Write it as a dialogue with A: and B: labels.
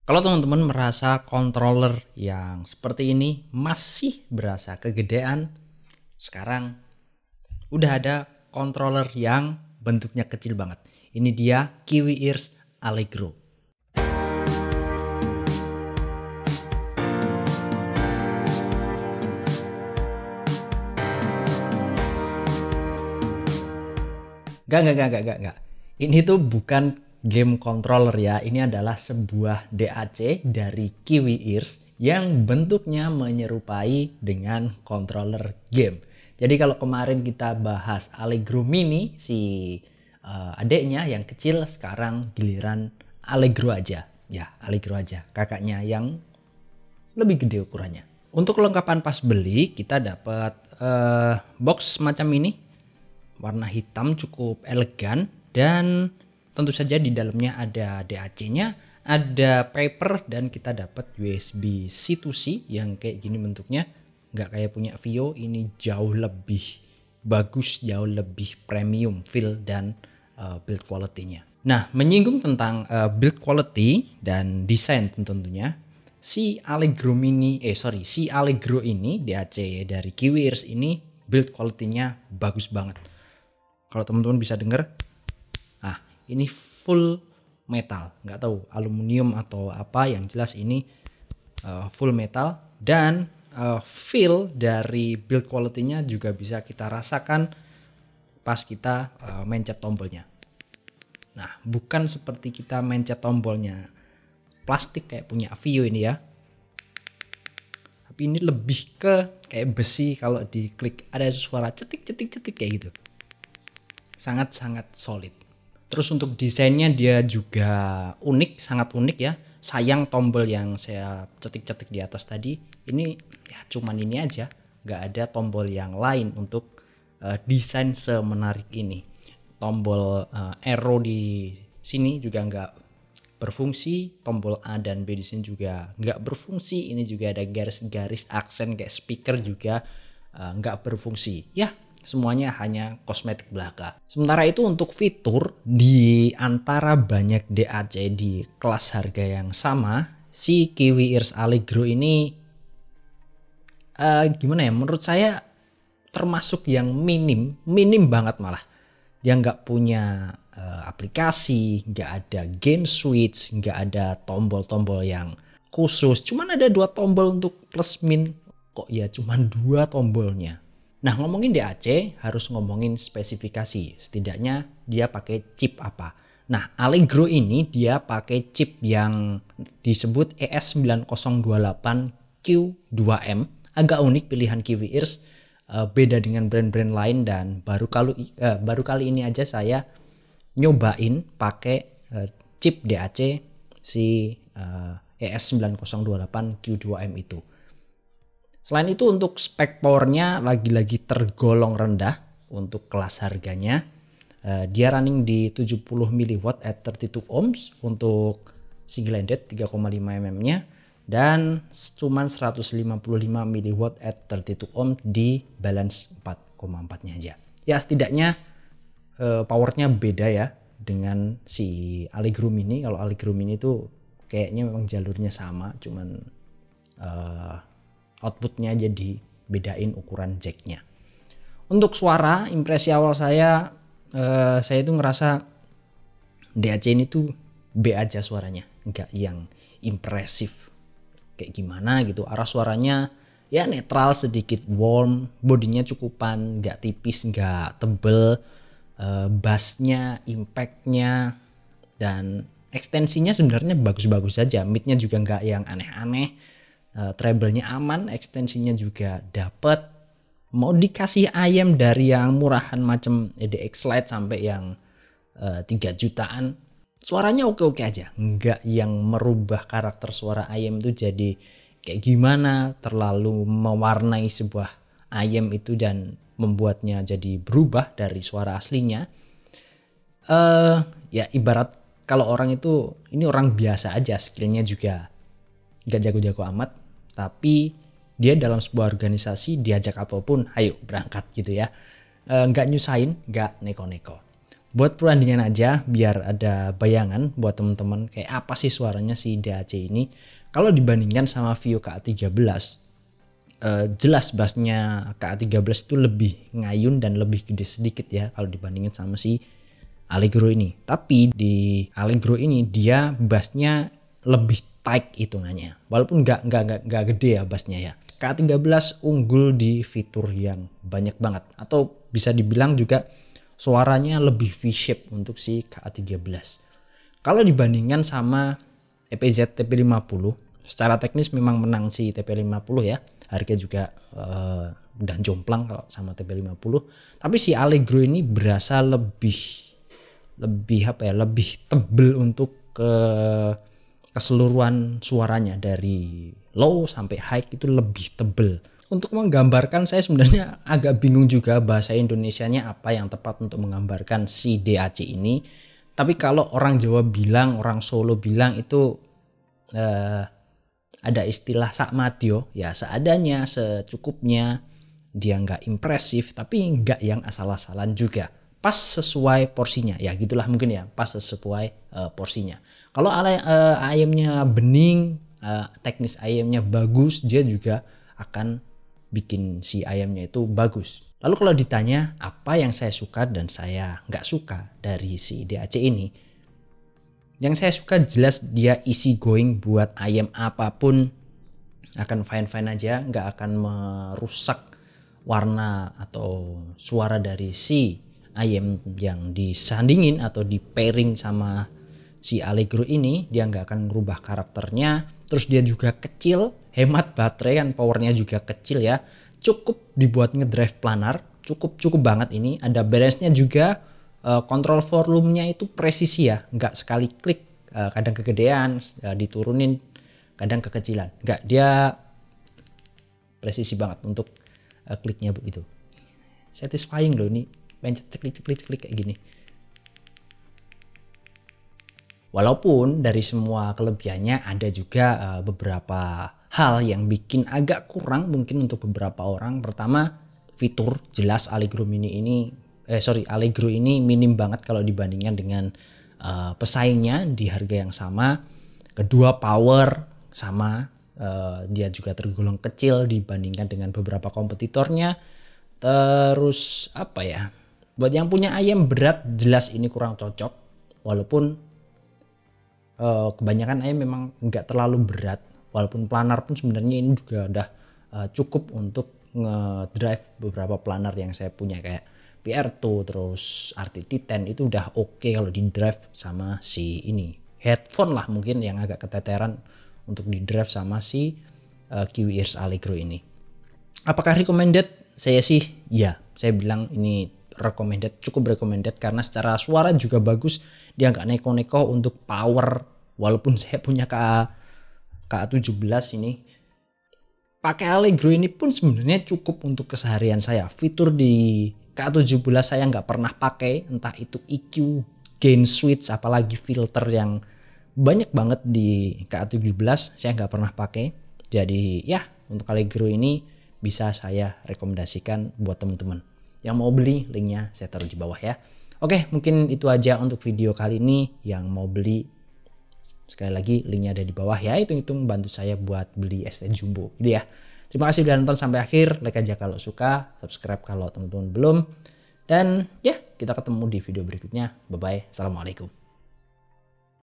A: Kalau teman-teman merasa controller yang seperti ini masih berasa kegedean, sekarang udah ada controller yang bentuknya kecil banget. Ini dia Kiwi Ears Allegro. Gak. Ini tuh bukan game controller ya. Ini adalah sebuah DAC dari Kiwi Ears yang bentuknya menyerupai dengan controller game. Jadi kalau kemarin kita bahas Allegro Mini, si adeknya yang kecil, sekarang giliran Allegro aja. Ya, Allegro aja. Kakaknya yang lebih gede ukurannya. Untuk kelengkapan pas beli, kita dapat box semacam ini. Warna hitam cukup elegan dan tentu saja di dalamnya ada DAC-nya, ada paper, dan kita dapat USB C2C yang kayak gini bentuknya. Nggak kayak punya Vio, ini jauh lebih bagus, jauh lebih premium feel dan build quality-nya. Nah, menyinggung tentang build quality dan desain tentunya, si Allegro ini DAC dari Kiwi Ears ini build quality-nya bagus banget. Kalau teman-teman bisa dengar, ini full metal, nggak tahu aluminium atau apa, yang jelas ini full metal, dan feel dari build quality-nya juga bisa kita rasakan pas kita mencet tombolnya. Nah, bukan seperti kita mencet tombolnya plastik kayak punya Vio ini ya, tapi ini lebih ke kayak besi, kalau diklik ada suara cetik kayak gitu. Sangat-sangat solid. Terus untuk desainnya dia juga unik, sangat unik ya. Sayang tombol yang saya cetik-cetik di atas tadi, ini ya cuman ini aja, nggak ada tombol yang lain untuk desain semenarik ini. Tombol arrow di sini juga nggak berfungsi, tombol A dan B di sini juga nggak berfungsi. Ini juga ada garis-garis aksen kayak speaker juga nggak berfungsi. Ya, semuanya hanya kosmetik belaka. Sementara itu untuk fitur, di antara banyak DAC di kelas harga yang sama, si Kiwi Ears Allegro ini gimana ya, menurut saya termasuk yang minim banget malah. Dia nggak punya aplikasi, nggak ada gain switch, nggak ada tombol-tombol yang khusus. Cuman ada 2 tombol untuk plus min. Kok ya cuman 2 tombolnya. Nah, ngomongin DAC harus ngomongin spesifikasi. Setidaknya dia pakai chip apa. Nah, Allegro ini dia pakai chip yang disebut ES9028Q2M. Agak unik pilihan Kiwi Ears, beda dengan brand-brand lain, dan baru kali ini aja saya nyobain pakai chip DAC si ES9028Q2M itu. Selain itu untuk spek powernya lagi-lagi tergolong rendah untuk kelas harganya. Dia running di 70 mW at 32 ohms untuk single ended 3,5 mm nya, dan cuman 155 mW at 32 ohms di balance 4,4 nya aja. Ya, setidaknya powernya beda ya dengan si Allegro Mini. Kalau Allegro Mini itu kayaknya memang jalurnya sama, cuman outputnya jadi bedain ukuran jacknya. Untuk suara, impresi awal saya itu ngerasa DAC ini tuh B aja suaranya, nggak yang impresif kayak gimana gitu. Arah suaranya ya netral, sedikit warm, bodinya cukupan, nggak tipis, nggak tebel, bassnya, impactnya, dan ekstensinya sebenarnya bagus-bagus saja. Midnya juga nggak yang aneh-aneh. Treble-nya aman, ekstensinya juga dapet. Mau dikasih ayam dari yang murahan macam EDX Lite sampai yang 3 jutaan, suaranya oke-oke aja. Nggak yang merubah karakter suara ayam itu jadi kayak gimana, terlalu mewarnai sebuah ayam itu dan membuatnya jadi berubah dari suara aslinya. Ya ibarat kalau orang itu, ini orang biasa aja, skillnya juga nggak jago-jago amat, tapi dia dalam sebuah organisasi diajak apapun, ayo berangkat gitu ya. Nggak nyusahin, nggak neko-neko. Buat perbandingan aja biar ada bayangan buat teman-teman kayak apa sih suaranya si DAC ini. Kalau dibandingkan sama Vio KA13, jelas bassnya KA13 itu lebih ngayun dan lebih gede sedikit ya kalau dibandingin sama si Allegro ini. Tapi di Allegro ini dia bassnya lebih tight hitungannya. Walaupun nggak gede ya bassnya ya. KA13 unggul di fitur yang banyak banget, atau bisa dibilang juga suaranya lebih V-shape untuk si KA13. Kalau dibandingkan sama EPZ TP50, secara teknis memang menang si TP50 ya. Harga juga udah jomplang kalau sama TP50. Tapi si Allegro ini berasa lebih tebel untuk keseluruhan suaranya, dari low sampai high itu lebih tebel. Untuk menggambarkan, saya sebenarnya agak bingung juga bahasa Indonesianya apa yang tepat untuk menggambarkan si DAC ini. Tapi kalau orang Jawa bilang, orang Solo bilang itu ada istilah sakmadyo, ya seadanya, secukupnya. Dia nggak impresif tapi nggak yang asal-asalan juga. Pas sesuai porsinya, ya gitulah mungkin ya, pas sesuai porsinya. Kalau ayamnya bening, teknis ayamnya bagus, dia juga akan bikin si ayamnya itu bagus. Lalu kalau ditanya apa yang saya suka dan saya nggak suka dari si DAC ini, yang saya suka jelas dia easy going, buat ayam apapun akan fine-fine aja, nggak akan merusak warna atau suara dari si ayam yang disandingin atau di pairing sama si Allegro ini. Dia nggak akan merubah karakternya. Terus dia juga kecil, hemat baterai kan, powernya juga kecil ya. Cukup dibuat ngedrive planar, cukup banget ini. Ada balance-nya juga, kontrol volumenya itu presisi ya, nggak sekali klik, kadang kegedean, diturunin, kadang kekecilan. Nggak, dia presisi banget untuk kliknya begitu. Satisfying loh ini, pencet ceklik kayak gini. Walaupun dari semua kelebihannya ada juga beberapa hal yang bikin agak kurang mungkin untuk beberapa orang. Pertama, fitur jelas Allegro ini minim banget kalau dibandingkan dengan pesaingnya di harga yang sama. Kedua, power sama, dia juga tergolong kecil dibandingkan dengan beberapa kompetitornya. Terus apa ya, buat yang punya ayam berat jelas ini kurang cocok. Walaupun kebanyakan ayam memang nggak terlalu berat, walaupun planar pun sebenarnya ini juga udah cukup untuk ngedrive beberapa planar yang saya punya kayak PR2 terus RTT10, itu udah oke kalau di drive sama si ini. Headphone lah mungkin yang agak keteteran untuk di drive sama si Kiwi Ears Allegro ini. Apakah recommended? Saya sih ya, saya bilang ini recommended, cukup recommended karena secara suara juga bagus. Dia nggak neko-neko untuk power. Walaupun saya punya KA17 ini, pakai Allegro ini pun sebenarnya cukup untuk keseharian saya. Fitur di KA17 saya nggak pernah pakai, entah itu EQ, gain switch, apalagi filter yang banyak banget di KA17 saya nggak pernah pakai. Jadi ya, untuk Allegro ini bisa saya rekomendasikan buat teman-teman yang mau beli. Linknya saya taruh di bawah ya. Oke, mungkin itu aja untuk video kali ini. Yang mau beli, sekali lagi linknya ada di bawah ya. Hitung-hitung bantu saya buat beli ST Jumbo gitu ya. Terima kasih sudah nonton sampai akhir. Like aja kalau suka, subscribe kalau teman-teman belum. Dan ya, kita ketemu di video berikutnya. Bye bye. Assalamualaikum.